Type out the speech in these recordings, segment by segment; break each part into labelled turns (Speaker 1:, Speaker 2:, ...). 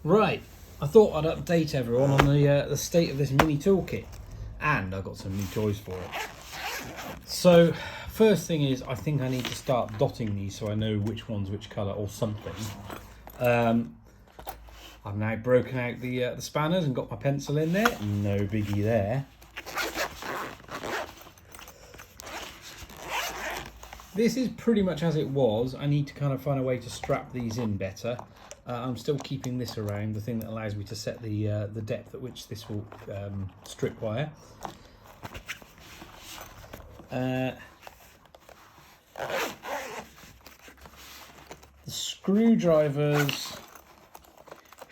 Speaker 1: Right, I thought I'd update everyone on the state of this mini toolkit, and I got some new toys for it. So, first thing is, I think I need to start dotting these so I know which one's which colour or something. I've now broken out the spanners and got my pencil in there. No biggie there. This is pretty much as it was. I need to kind of find a way to strap these in better. I'm still keeping this around, the thing that allows me to set the depth at which this will strip wire. The screwdrivers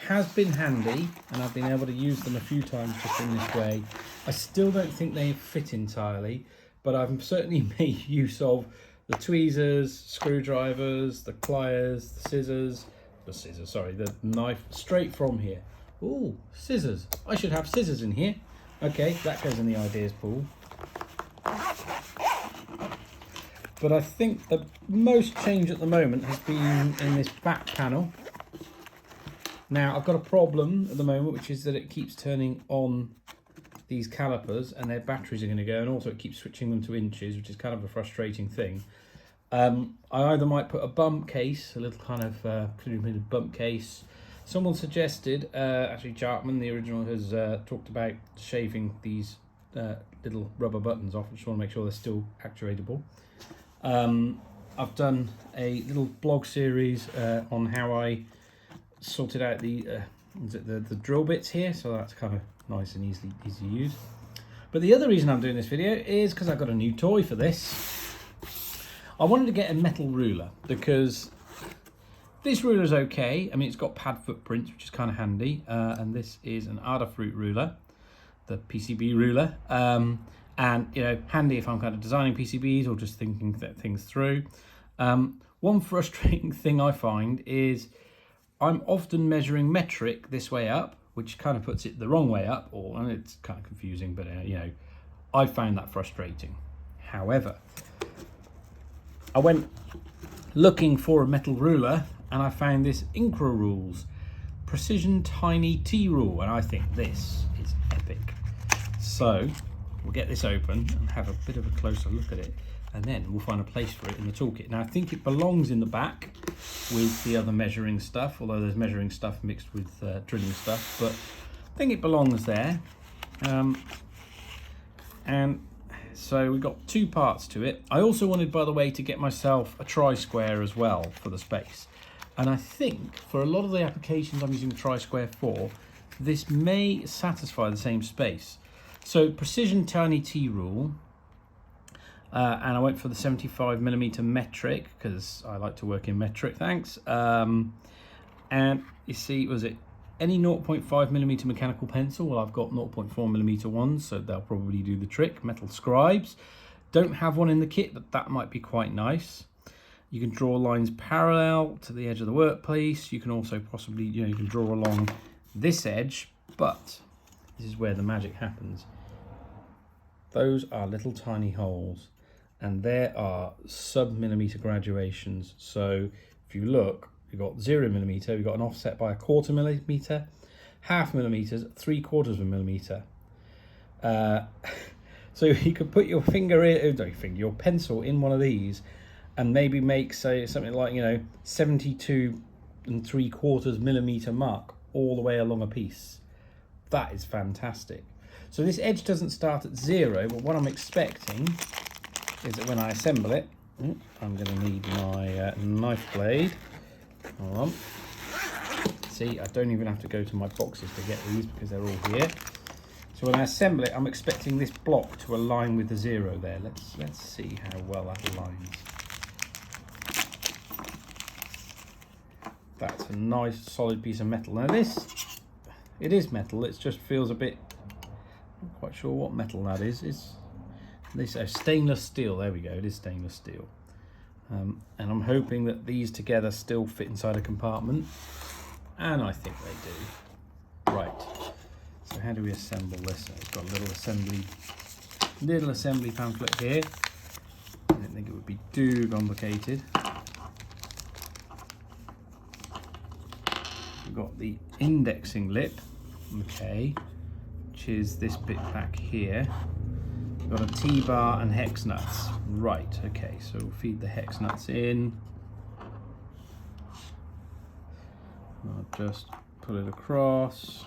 Speaker 1: has been handy, and I've been able to use them a few times just in this way. I still don't think they fit entirely, but I've certainly made use of the tweezers, screwdrivers, the pliers, the knife straight from here. Ooh, scissors. I should have scissors in here. Okay, that goes in the ideas pool. But I think the most change at the moment has been in this back panel. Now, I've got a problem at the moment, which is that it keeps turning on these calipers and their batteries are going to go, and also it keeps switching them to inches, which is kind of a frustrating thing. I either might put a bump case, a little kind of bump case. Someone suggested, actually Jartman, the original, has talked about shaving these little rubber buttons off. I just want to make sure they're still actuatable. I've done a little blog series on how I sorted out the drill bits here, so that's kind of nice and easy to use. But the other reason I'm doing this video is because I've got a new toy for this. I wanted to get a metal ruler because this ruler is okay. I mean, it's got pad footprints, which is kind of handy. And this is an Adafruit ruler, the PCB ruler. And, you know, handy if I'm kind of designing PCBs or just thinking things through. One frustrating thing I find is I'm often measuring metric this way up, which kind of puts it the wrong way up, and it's kind of confusing, but, you know, I found that frustrating. However, I went looking for a metal ruler and I found this Incra Rules Precision Tiny-T rule, and I think this is epic. So we'll get this open and have a bit of a closer look at it, and then we'll find a place for it in the toolkit. Now, I think it belongs in the back with the other measuring stuff, although there's measuring stuff mixed with drilling stuff, but I think it belongs there. And so we've got two parts to it. I also wanted, by the way, to get myself a tri-square as well for the space. And I think for a lot of the applications I'm using the tri-square for, this may satisfy the same space. So Precision Tiny-T rule, and I went for the 75mm metric because I like to work in metric, thanks. And you see, was it any 0.5mm mechanical pencil? Well, I've got 0.4mm ones, so they'll probably do the trick. Metal scribes. Don't have one in the kit, but that might be quite nice. You can draw lines parallel to the edge of the workpiece. You can also possibly, you know, you can draw along this edge, but this is where the magic happens. Those are little tiny holes, and there are sub-millimeter graduations. So if you look, we've got 0mm, we've got an offset by 1/4 millimeter, 0.5 millimeters, 3/4 of a millimeter. So you could put your your pencil in one of these, and maybe make, say, something like, you know, 72 3/4 millimeter mark all the way along a piece. That is fantastic. So this edge doesn't start at 0, but what I'm expecting is that when I assemble it, I'm going to need my knife blade. Hold on. See, I don't even have to go to my boxes to get these because they're all here. So when I assemble it, I'm expecting this block to align with the 0 there. Let's see how well that aligns. That's a nice solid piece of metal. Now this, it is metal, it just feels a bit, I'm not quite sure what metal that is. It's this stainless steel, there we go, it is stainless steel. And I'm hoping that these together still fit inside a compartment, and I think they do. Right, so how do we assemble this? It's got a little assembly pamphlet here. I don't think it would be too complicated. we've got the indexing lip, okay, which is this bit back here. We've got a T-bar and hex nuts. Right, okay, so we'll feed the hex nuts in. I'll just put it across.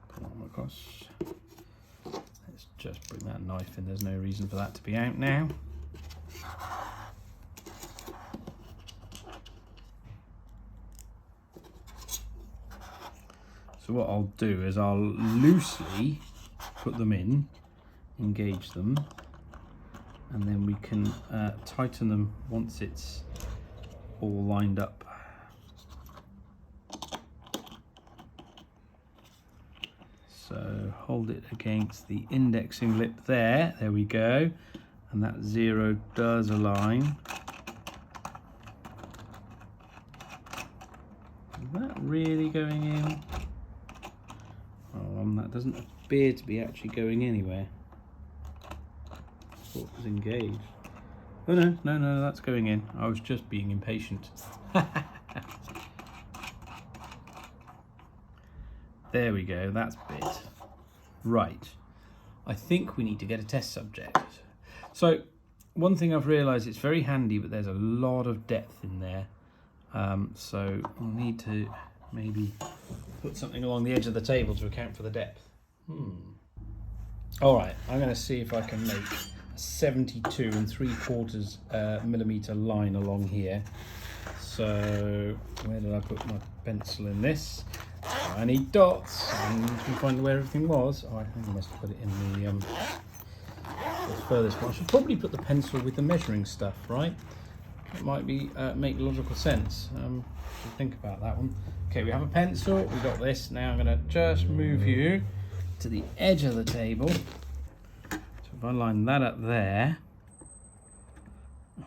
Speaker 1: Put it across. Let's just bring that knife in. There's no reason for that to be out now. So what I'll do is I'll loosely put them in, engage them, and then we can tighten them once it's all lined up. So hold it against the indexing lip there we go, and that 0 does align. Is that really going in? Oh, that doesn't appear to be actually going anywhere. I thought it was engaged. Oh no, that's going in. I was just being impatient. There we go, that's bit. Right, I think we need to get a test subject. So, one thing I've realised, it's very handy, but there's a lot of depth in there. So we'll need to maybe put something along the edge of the table to account for the depth. All right, I'm going to see if I can make a 72 3/4 millimeter line along here. So where did I put my pencil in this? I need dots. I need to find where everything was. Oh, I think I must have put it in the furthest one. I should probably put the pencil with the measuring stuff, right? It might be make logical sense. Should think about that one. Okay, we have a pencil. We've got this. Now I'm going to just move you to the edge of the table. So if I line that up there,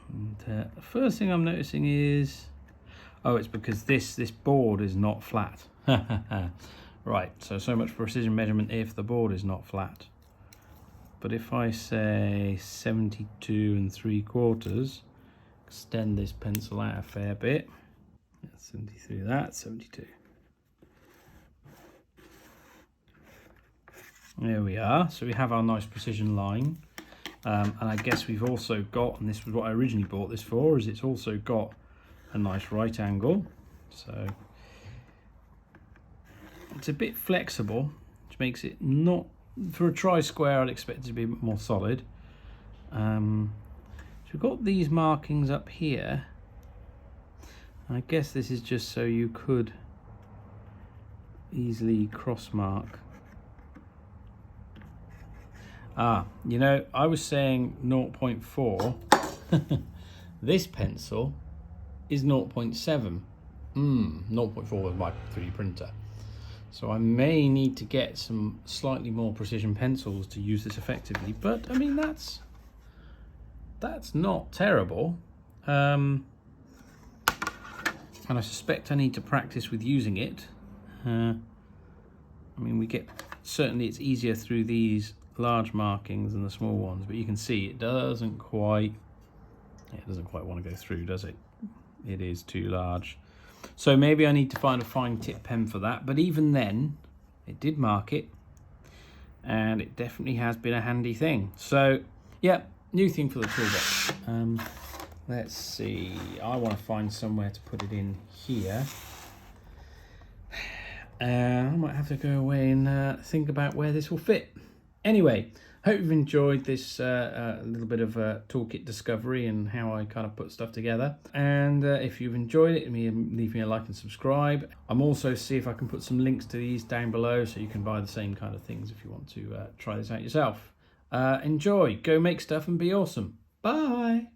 Speaker 1: and the first thing I'm noticing is, oh, it's because this board is not flat. Right, so much for precision measurement if the board is not flat. But if I say 72 3/4, extend this pencil out a fair bit. 73, that's 72. There we are. So we have our nice precision line. And I guess we've also got, and this was what I originally bought this for, is it's also got a nice right angle. So it's a bit flexible, which makes it not, for a tri-square I'd expect it to be a bit more solid. So we've got these markings up here. I guess this is just so you could easily cross mark. You know, I was saying 0.4. This pencil is 0.7. 0.4 with my 3D printer. So I may need to get some slightly more precision pencils to use this effectively. But I mean, that's not terrible. And I suspect I need to practice with using it. I mean, certainly it's easier through these large markings than the small ones, but you can see it doesn't quite want to go through, does it? It is too large. So maybe I need to find a fine tip pen for that, but even then it did mark it, and it definitely has been a handy thing. So yeah, new thing for the toolbox. Let's see, I want to find somewhere to put it in here. I might have to go away and think about where this will fit. Anyway, hope you've enjoyed this little bit of toolkit discovery and how I kind of put stuff together. And if you've enjoyed it, leave me a like and subscribe. I'm also see if I can put some links to these down below so you can buy the same kind of things if you want to try this out yourself. Enjoy, go make stuff and be awesome. Bye.